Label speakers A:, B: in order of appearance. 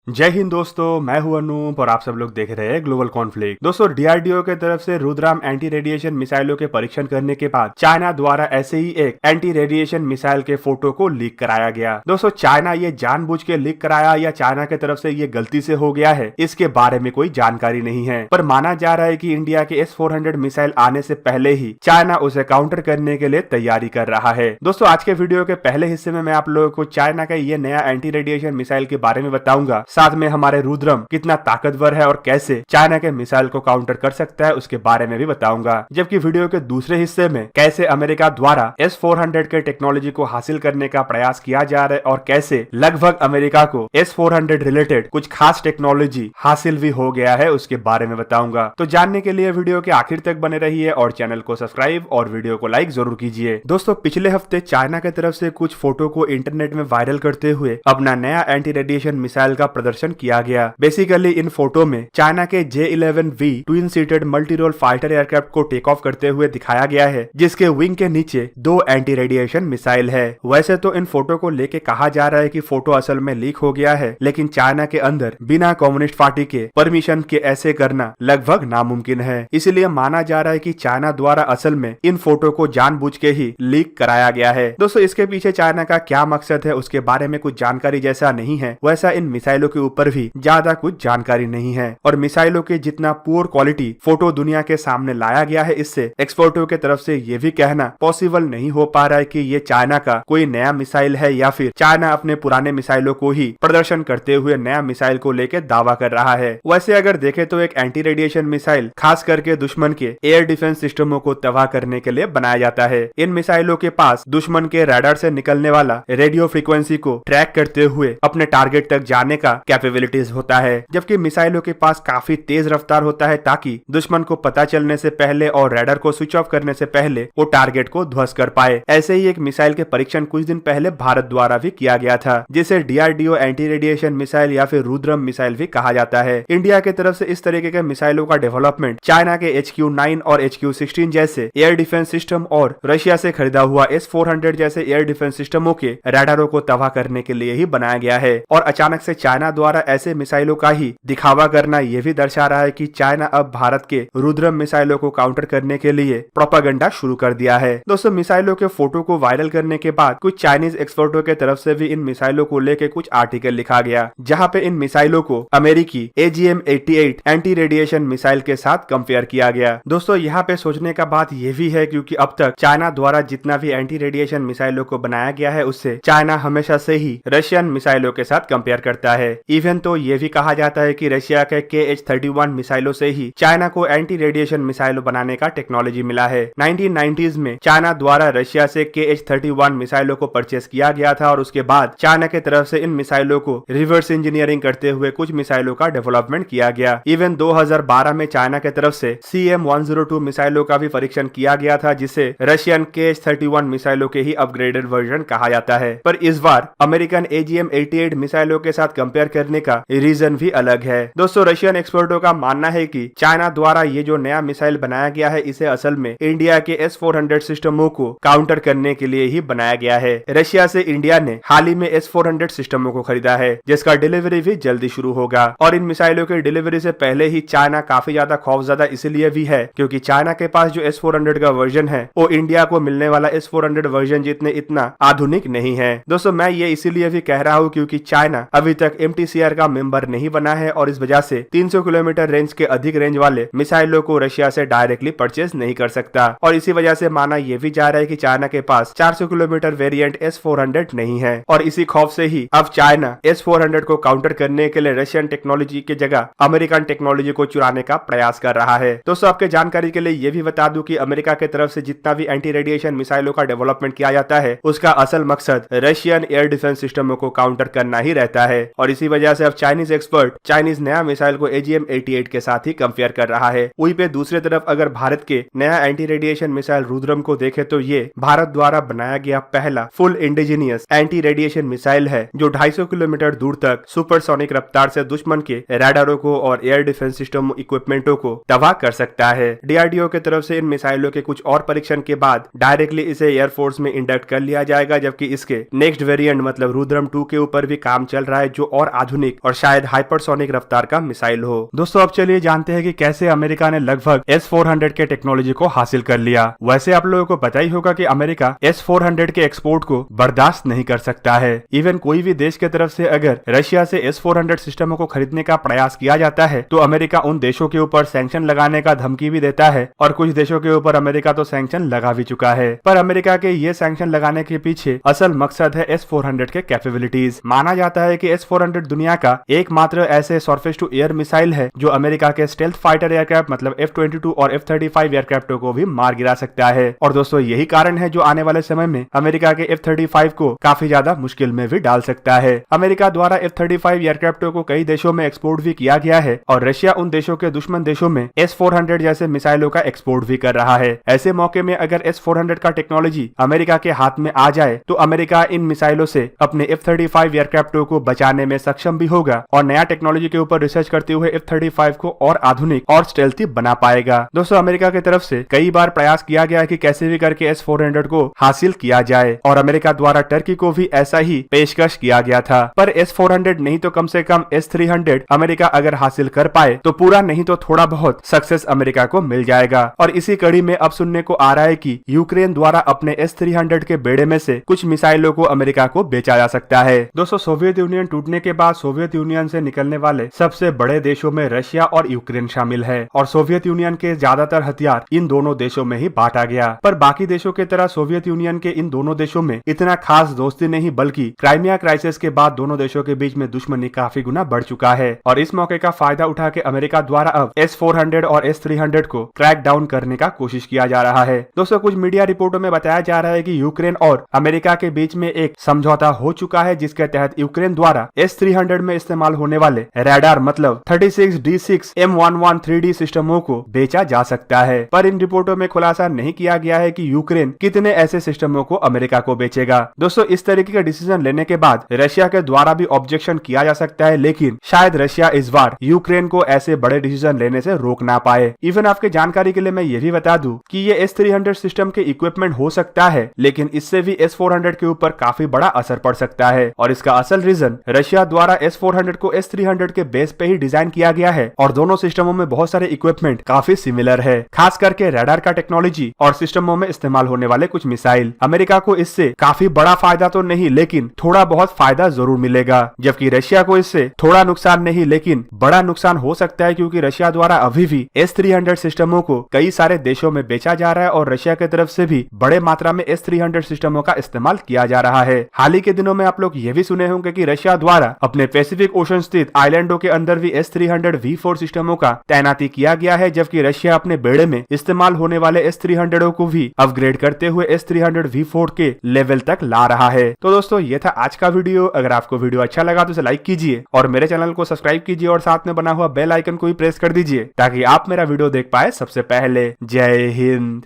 A: जय हिंद दोस्तों, मैं हूं अनूप और आप सब लोग देख रहे हैं ग्लोबल कॉन्फ्लिक्ट। दोस्तों, डीआरडीओ के तरफ से रुद्राम एंटी रेडिएशन मिसाइलों के परीक्षण करने के बाद चाइना द्वारा ऐसे ही एक एंटी रेडिएशन मिसाइल के फोटो को लीक कराया गया। दोस्तों, चाइना ये जानबूझ के लीक कराया या चाइना के तरफ से ये गलती से हो गया है, इसके बारे में कोई जानकारी नहीं है, पर माना जा रहा है कि इंडिया के S-400 मिसाइल आने से पहले ही चाइना उसे काउंटर करने के लिए तैयारी कर रहा है। दोस्तों, आज के वीडियो के पहले हिस्से में मैं आप लोगों को चाइना का ये नया एंटी रेडिएशन मिसाइल के बारे में बताऊंगा, साथ में हमारे रुद्रम कितना ताकतवर है और कैसे चाइना के मिसाइल को काउंटर कर सकता है उसके बारे में भी बताऊंगा। जबकि वीडियो के दूसरे हिस्से में कैसे अमेरिका द्वारा S-400 के टेक्नोलॉजी को हासिल करने का प्रयास किया जा रहा है और कैसे लगभग अमेरिका को S-400 रिलेटेड कुछ खास टेक्नोलॉजी हासिल भी हो गया है उसके बारे में बताऊंगा। तो जानने के लिए वीडियो के आखिर तक बने रहिए और चैनल को सब्सक्राइब और वीडियो को लाइक जरूर कीजिए। दोस्तों, पिछले हफ्ते चाइना की तरफ से कुछ फोटो को इंटरनेट में वायरल करते हुए अपना नया एंटी रेडिएशन मिसाइल का प्रदर्शन किया गया। बेसिकली इन फोटो में चाइना के J-11V twin seated multi role fighter aircraft को टेक ऑफ करते हुए दिखाया गया है, जिसके विंग के नीचे 2 एंटी रेडिएशन मिसाइल है। वैसे तो इन फोटो को लेके कहा जा रहा है कि फोटो असल में लीक हो गया है, लेकिन चाइना के अंदर बिना कम्युनिस्ट पार्टी के परमिशन के ऐसे करना लगभग नामुमकिन है। इसलिए माना जा रहा है कि चाइना द्वारा असल में इन फोटो को जानबूझ के ही लीक कराया गया है। दोस्तों, इसके पीछे चाइना का क्या मकसद है उसके बारे में कुछ जानकारी जैसा नहीं है, वैसा इन मिसाइलों के ऊपर भी ज्यादा कुछ जानकारी नहीं है। और मिसाइलों के जितना पुअर क्वालिटी फोटो दुनिया के सामने लाया गया है, इससे एक्सपर्टों के तरफ से ये भी कहना पॉसिबल नहीं हो पा रहा है कि ये चाइना का कोई नया मिसाइल है या फिर चाइना अपने पुराने मिसाइलों को ही प्रदर्शन करते हुए नया मिसाइल को लेकर दावा कर रहा है। वैसे अगर देखें तो एक एंटी रेडिएशन मिसाइल खास करके दुश्मन के एयर डिफेंस सिस्टमों को तबाह करने के लिए बनाया जाता है। इन मिसाइलों के पास दुश्मन के रडार से निकलने वाला रेडियो फ्रीक्वेंसी को ट्रैक करते हुए अपने टारगेट तक जाने का कैपेबिलिटीज होता है, जबकि मिसाइलों के पास काफी तेज रफ्तार होता है ताकि दुश्मन को पता चलने से पहले और रडार को स्विच ऑफ करने से पहले वो टारगेट को ध्वस्त कर पाए। ऐसे ही एक मिसाइल के परीक्षण कुछ दिन पहले भारत द्वारा भी किया गया था, जिसे डीआरडीओ एंटी रेडिएशन मिसाइल या फिर रुद्रम मिसाइल भी कहा जाता है। इंडिया की तरफ से इस तरीके के मिसाइलों का डेवलपमेंट चाइना के HQ-9 और HQ-16 जैसे एयर डिफेंस सिस्टम और रशिया से खरीदा हुआ S-400 जैसे एयर डिफेंस सिस्टमों के रडारों को तबाह करने के लिए ही बनाया गया है। और अचानक से चाइना द्वारा ऐसे मिसाइलों का ही दिखावा करना यह भी दर्शा रहा है कि चाइना अब भारत के रुद्रम मिसाइलों को काउंटर करने के लिए प्रोपेगेंडा शुरू कर दिया है। दोस्तों, मिसाइलों के फोटो को वायरल करने के बाद कुछ चाइनीज एक्सपर्टों के तरफ से भी इन मिसाइलों को लेकर कुछ आर्टिकल लिखा गया, जहां पे इन मिसाइलों को अमेरिकी AGM-88 एंटी रेडिएशन मिसाइल के साथ कंपेयर किया गया। दोस्तों, यहाँ पे सोचने का बात यह भी है क्योंकि अब तक चाइना द्वारा जितना भी एंटी रेडिएशन मिसाइलों को बनाया गया है, उससे चाइना हमेशा से ही रशियन मिसाइलों के साथ कंपेयर करता है। इवन तो ये भी कहा जाता है कि रशिया के KH-31 मिसाइलों से ही चाइना को एंटी रेडिएशन मिसाइल बनाने का टेक्नोलॉजी मिला है। 1990s में चाइना द्वारा रशिया से KH-31 मिसाइलों को परचेस किया गया था और उसके बाद चाइना के तरफ से इन मिसाइलों को रिवर्स इंजीनियरिंग करते हुए कुछ मिसाइलों का डेवलपमेंट किया गया। इवन 2012 में चाइना के तरफ से CM-102 मिसाइलों का भी परीक्षण किया गया था, जिसे रशियन KH-31 मिसाइलों के ही अपग्रेडेड वर्जन कहा जाता है। पर इस बार अमेरिकन AGM-88 मिसाइलों के साथ कंपेयर करने का रीजन भी अलग है। दोस्तों, रशियन एक्सपर्टों का मानना है कि चाइना द्वारा ये जो नया मिसाइल बनाया गया है, इसे असल में इंडिया के S-400 सिस्टमों को काउंटर करने के लिए ही बनाया गया है। रशिया से इंडिया ने हाल ही में S-400 सिस्टमों को खरीदा है, जिसका डिलीवरी भी जल्दी शुरू होगा। और इन मिसाइलों की डिलीवरी से पहले ही चाइना काफी ज्यादा खौफजदा इसलिए भी है क्योंकि चाइना के पास जो S-400 का वर्जन है वो इंडिया को मिलने वाला S-400 वर्जन जितने इतना आधुनिक नहीं है। दोस्तों, मैं ये इसीलिए भी कह रहा हूँ क्योंकि चाइना अभी तक MTCR का मेंबर नहीं बना है और इस वजह से 300 किलोमीटर रेंज के अधिक रेंज वाले मिसाइलों को रशिया से डायरेक्टली परचेज नहीं कर सकता। और इसी वजह से माना यह भी जा रहा है कि चाइना के पास 400 किलोमीटर वेरिएंट S-400 नहीं है और इसी खौफ से ही अब चाइना S-400 को काउंटर करने के लिए रशियन टेक्नोलॉजी की जगह अमेरिकन टेक्नोलॉजी को चुराने का प्रयास कर रहा है। दोस्तों, आपके जानकारी के लिए यह भी बता दूं कि अमेरिका की तरफ से जितना भी एंटी रेडिएशन मिसाइलों का डेवलपमेंट किया जाता है, उसका असल मकसद रशियन एयर डिफेंस सिस्टमों को काउंटर करना ही रहता है। और इसी वजह से अब चाइनीज एक्सपर्ट चाइनीज नया मिसाइल को AGM-88 के साथ ही कंपेयर कर रहा है। वहीं पे दूसरी तरफ अगर भारत के नया एंटी रेडिएशन मिसाइल रुद्रम को देखे तो ये भारत द्वारा बनाया गया पहला full indigenous anti radiation missile है, जो 250 किलोमीटर दूर तक सुपरसोनिक रफ्तार से दुश्मन के रडारों को और एयर डिफेंस सिस्टम इक्विपमेंटों को तबाह कर सकता है। डीआरडीओ की तरफ से इन मिसाइलों के कुछ और परीक्षण के बाद डायरेक्टली इसे एयरफोर्स में इंडक्ट कर लिया जाएगा, जबकि इसके नेक्स्ट वेरिएंट मतलब रुद्रम 2 के ऊपर भी काम चल रहा है, जो और आधुनिक और शायद हाइपरसोनिक रफ्तार का मिसाइल हो। दोस्तों अब चलिए जानते हैं कि कैसे अमेरिका ने लगभग S-400 के टेक्नोलॉजी को हासिल कर लिया। वैसे आप लोगों को पता ही होगा कि अमेरिका S-400 के एक्सपोर्ट को बर्दाश्त नहीं कर सकता है। इवन कोई भी देश की तरफ से अगर रशिया से S-400 सिस्टमों को खरीदने का प्रयास किया जाता है तो अमेरिका उन देशों के ऊपर सैंक्शन लगाने का धमकी भी देता है, और कुछ देशों के ऊपर अमेरिका तो सैंक्शन लगा भी चुका है। पर अमेरिका के ये सैंक्शन लगाने के पीछे असल मकसद है S-400 के कैपेबिलिटीज। माना जाता है कि S-400 दुनिया का एकमात्र ऐसे सरफेस टू एयर मिसाइल है जो अमेरिका के स्टेल्थ फाइटर एयरक्राफ्ट मतलब F-22 और F-35 एयरक्राफ्टों को भी मार गिरा सकता है। और दोस्तों यही कारण है जो आने वाले समय में अमेरिका के F-35 को काफी ज्यादा मुश्किल में भी डाल सकता है। अमेरिका द्वारा F-35 एयरक्राफ्टों को कई देशों में एक्सपोर्ट भी किया गया है और रशिया उन देशों के दुश्मन देशों में S-400 जैसे मिसाइलों का एक्सपोर्ट भी कर रहा है। ऐसे मौके में अगर S-400 का टेक्नोलॉजी अमेरिका के हाथ में आ जाए तो अमेरिका इन मिसाइलों से अपने F-35 एयरक्राफ्टों को बचाने में सक्षम भी होगा और नया टेक्नोलॉजी के ऊपर रिसर्च करते हुए F-35 को और आधुनिक और स्टेल्थी बना पाएगा। दोस्तों अमेरिका की तरफ से कई बार प्रयास किया गया है कि कैसे भी करके S-400 को हासिल किया जाए और अमेरिका द्वारा टर्की को भी ऐसा ही पेशकश किया गया था। पर S-400 नहीं तो कम से कम S-300 अमेरिका अगर हासिल कर पाए तो पूरा नहीं तो थोड़ा बहुत सक्सेस अमेरिका को मिल जाएगा। और इसी कड़ी में अब सुनने को आ रहा है कि यूक्रेन द्वारा अपने S-300 के बेड़े में से कुछ मिसाइलों को अमेरिका को बेचा जा सकता है। दोस्तों सोवियत यूनियन टूटने के बाद सोवियत यूनियन से निकलने वाले सबसे बड़े देशों में रशिया और यूक्रेन शामिल है और सोवियत यूनियन के ज्यादातर हथियार इन दोनों देशों में ही बांटा गया। पर बाकी देशों की तरह सोवियत यूनियन के इन दोनों देशों में इतना खास दोस्ती नहीं, बल्कि क्राइमिया क्राइसिस के बाद दोनों देशों के बीच में दुश्मनी काफी गुना बढ़ चुका है और इस मौके का फायदा उठा के अमेरिका द्वारा अब S-400 और S-300 को क्रैक डाउन करने का कोशिश किया जा रहा है। दोस्तों कुछ मीडिया रिपोर्टों में बताया जा रहा है कि यूक्रेन और अमेरिका के बीच में एक समझौता हो चुका है जिसके तहत यूक्रेन द्वारा S-300 में इस्तेमाल होने वाले रडार मतलब 36D6 M11 3D सिस्टमों को बेचा जा सकता है। पर इन रिपोर्टों में खुलासा नहीं किया गया है कि यूक्रेन कितने ऐसे सिस्टमों को अमेरिका को बेचेगा। दोस्तों इस तरीके का डिसीजन लेने के बाद रशिया के द्वारा भी ऑब्जेक्शन किया जा सकता है, लेकिन शायद रशिया इस बार यूक्रेन को ऐसे बड़े डिसीजन लेने से रोक ना पाए। इवन आपके जानकारी के लिए मैं ये भी बता दूं कि ये S-300 सिस्टम के इक्विपमेंट हो सकता है, लेकिन इससे भी S-400 के ऊपर काफी बड़ा असर पड़ सकता है और इसका असल रीजन रशिया द्वारा S-400 को S-300 के बेस पे ही डिजाइन किया गया है और दोनों सिस्टमों में बहुत सारे इक्विपमेंट काफी सिमिलर है, खास करके रडार का टेक्नोलॉजी और सिस्टमों में इस्तेमाल होने वाले कुछ मिसाइल। अमेरिका को इससे काफी बड़ा फायदा तो नहीं लेकिन थोड़ा बहुत फायदा जरूर मिलेगा, जबकि रशिया को इससे थोड़ा नुकसान नहीं लेकिन बड़ा नुकसान हो सकता है, क्योंकि रशिया द्वारा अभी भी S-300 सिस्टमों को कई सारे देशों में बेचा जा रहा है और रशिया की तरफ से भी बड़े मात्रा में S-300 सिस्टमों का इस्तेमाल किया जा रहा है। हाल ही के दिनों में आप लोग ये भी सुने होंगे कि रशिया द्वारा अपने पैसिफिक ओशन स्थित आइलैंडों के अंदर भी S-300 V4 सिस्टमों का तैनाती किया गया है, जबकि रशिया अपने बेड़े में इस्तेमाल होने वाले S-300 को भी अपग्रेड करते हुए S-300 V4 के लेवल तक ला रहा है। तो दोस्तों ये था आज का वीडियो। अगर आपको वीडियो अच्छा लगा तो इसे लाइक कीजिए और मेरे चैनल को सब्सक्राइब कीजिए और साथ में बना हुआ बेल आइकन को भी प्रेस कर दीजिए ताकि आप मेरा वीडियो देख पाए सबसे पहले। जय हिंद।